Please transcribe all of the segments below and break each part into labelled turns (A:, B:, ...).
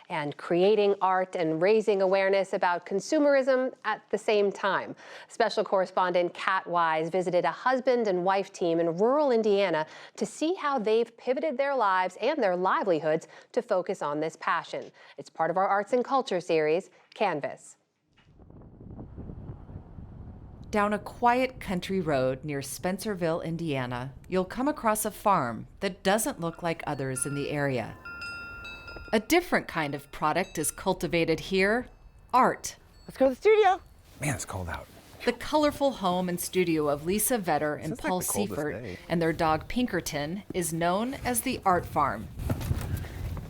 A: and creating art and raising awareness about consumerism at the same time. Special correspondent Kat Wise visited a husband and wife team in rural Indiana to see how they've pivoted their lives and their livelihoods to focus on this passion. It's part of our Arts and Culture series, Canvas.
B: Down a quiet country road near Spencerville, Indiana, you'll come across a farm that doesn't look like others in the area. A different kind of product is cultivated here, art.
C: Let's go to the studio.
D: Man, it's cold out.
B: The colorful home and studio of Lisa Vetter and Paul Seifert and their dog Pinkerton is known as the Art Farm.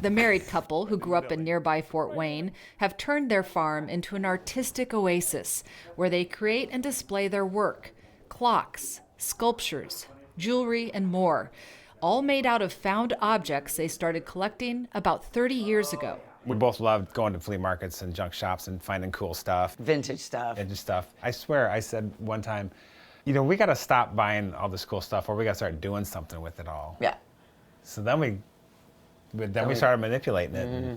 B: The married couple, who grew up in nearby Fort Wayne, have turned their farm into an artistic oasis where they create and display their work, clocks, sculptures, jewelry, and more, all made out of found objects they started collecting about 30 years ago.
D: We both loved going to flea markets and junk shops and finding cool stuff.
C: Vintage stuff.
D: Vintage stuff. I swear, I said one time, you know, we got to stop buying all this cool stuff, or we got to start doing something with it all.
C: Yeah.
D: So then we started manipulating it.
C: Mm-hmm.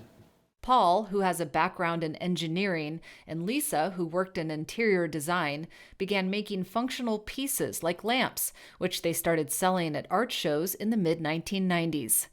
B: Paul, who has a background in engineering, and Lisa, who worked in interior design, began making functional pieces like lamps, which they started selling at art shows in the mid-1990s.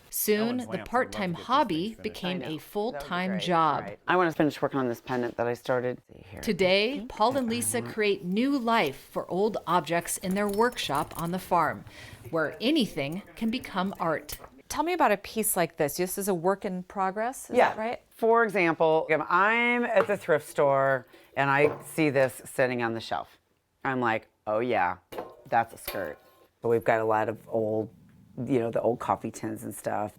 B: Soon, the part-time hobby became a full-time job.
C: Right. I want to finish working on this pendant that I started.
B: Today, Paul and Lisa create new life for old objects in their workshop on the farm, where anything can become art.
E: Tell me about a piece like this. This is a work in progress, is that right?
C: For example, if I'm at the thrift store and I see this sitting on the shelf, I'm like, oh yeah, that's a skirt. But we've got a lot of old, you know, the old coffee tins and stuff.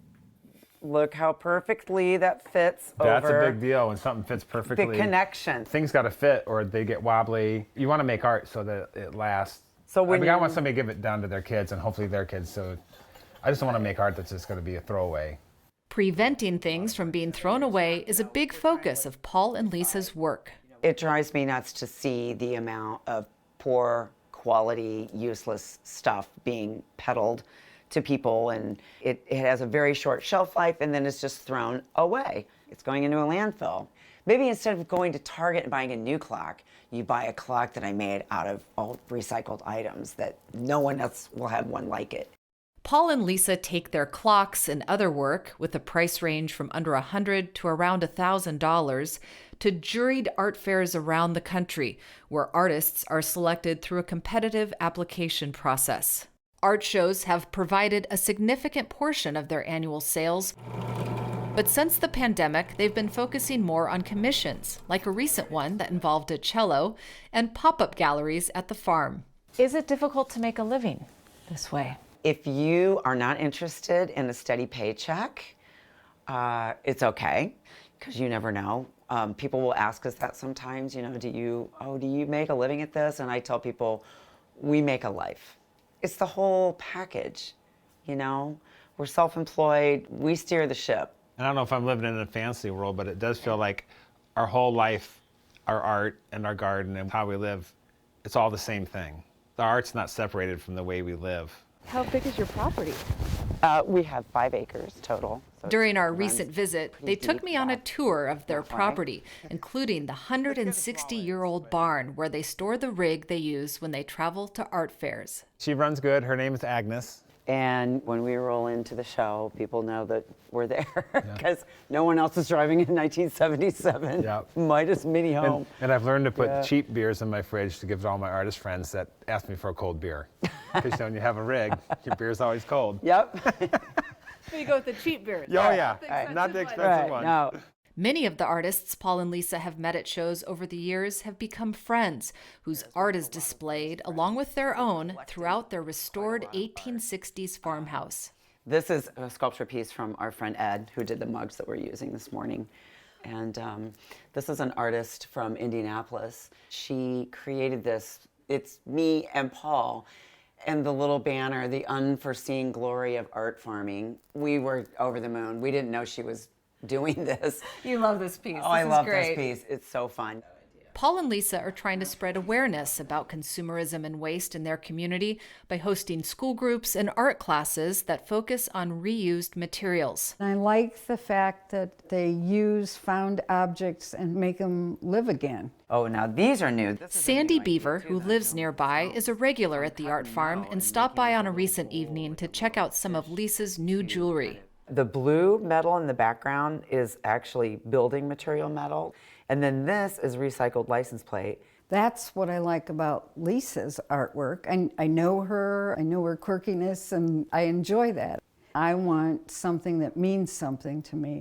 C: Look how perfectly that fits
D: That's
C: over.
D: a big deal when something fits perfectly.
C: The connection.
D: Things got to fit or they get wobbly. You want to make art so that it lasts.
C: So when
D: I want somebody to give it down to their kids and hopefully their kids. So I just don't want to make art that's just going to be a throwaway.
B: Preventing things from being thrown away is a big focus of Paul and Lisa's work.
C: It drives me nuts to see the amount of poor quality, useless stuff being peddled to people, and it has a very short shelf life and then it's just thrown away. It's going into a landfill. Maybe instead of going to Target and buying a new clock, you buy a clock that I made out of all recycled items that no one else will have one like it.
B: Paul and Lisa take their clocks and other work, with a price range from under $100 to around $1,000, to juried art fairs around the country, where artists are selected through a competitive application process. Art shows have provided a significant portion of their annual sales, but since the pandemic, they've been focusing more on commissions, like a recent one that involved a cello, and pop-up galleries at the farm.
E: Is it difficult to make a living this way?
C: If you are not interested in a steady paycheck, it's okay, because you never know. People will ask us that sometimes, you know, do you make a living at this? And I tell people, we make a life. It's the whole package, you know? We're self-employed, we steer the ship.
D: I don't know if I'm living in a fantasy world, but it does feel like our whole life, our art and our garden and how we live, it's all the same thing. The art's not separated from the way we live.
E: How big is your proproperty?
C: We have 5 acres total. So
B: During our recent visit, they took me on a tour of their property, including the 160-year-old barn where they store the rig they use when they travel to art fairs.
D: She runs good. Her name is Agnes.
C: And when we roll into the show, people know that we're there because no one else is driving in 1977.
D: Yep.
C: Midas Mini Home.
D: And I've learned to put cheap beers in my fridge to give to all my artist friends that ask me for a cold beer. Because when you have a rig, your beer's always cold.
C: Yep.
E: You go with the cheap beer.
D: Oh yeah, not the expensive one.
C: No.
B: Many of the artists Paul and Lisa have met at shows over the years have become friends, whose art is displayed, along with their own, throughout their restored 1860s farmhouse.
C: This is a sculpture piece from our friend Ed, who did the mugs that we're using this morning. And this is an artist from Indianapolis. She created this. It's me and Paul. And the little banner, the unforeseen glory of art farming. We were over the moon. We didn't know she was doing this.
E: You love this piece.
C: Oh, I love this piece. It's so fun.
B: Paul and Lisa are trying to spread awareness about consumerism and waste in their community by hosting school groups and art classes that focus on reused materials.
F: I like the fact that they use found objects and make them live again.
C: Oh, now these are new. This is a
B: Sandy
C: new idea,
B: Beaver,
C: too,
B: who
C: then.
B: lives nearby, is a regular at the art farm and stopped by on a recent evening to check out some of Lisa's new jewelry.
C: The blue metal in the background is actually building material metal, and then this is recycled license plate.
F: That's what I like about Lisa's artwork. I know her quirkiness, and I enjoy that. I want something that means something to me,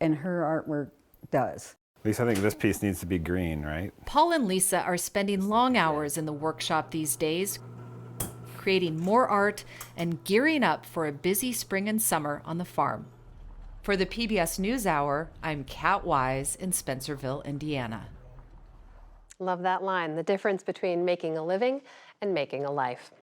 F: and her artwork does.
D: Lisa, I think this piece needs to be green, right?
B: Paul and Lisa are spending long hours in the workshop these days, creating more art and gearing up for a busy spring and summer on the farm. For the PBS NewsHour, I'm Kat Wise in Spencerville, Indiana.
A: Love that line, the difference between making a living and making a life.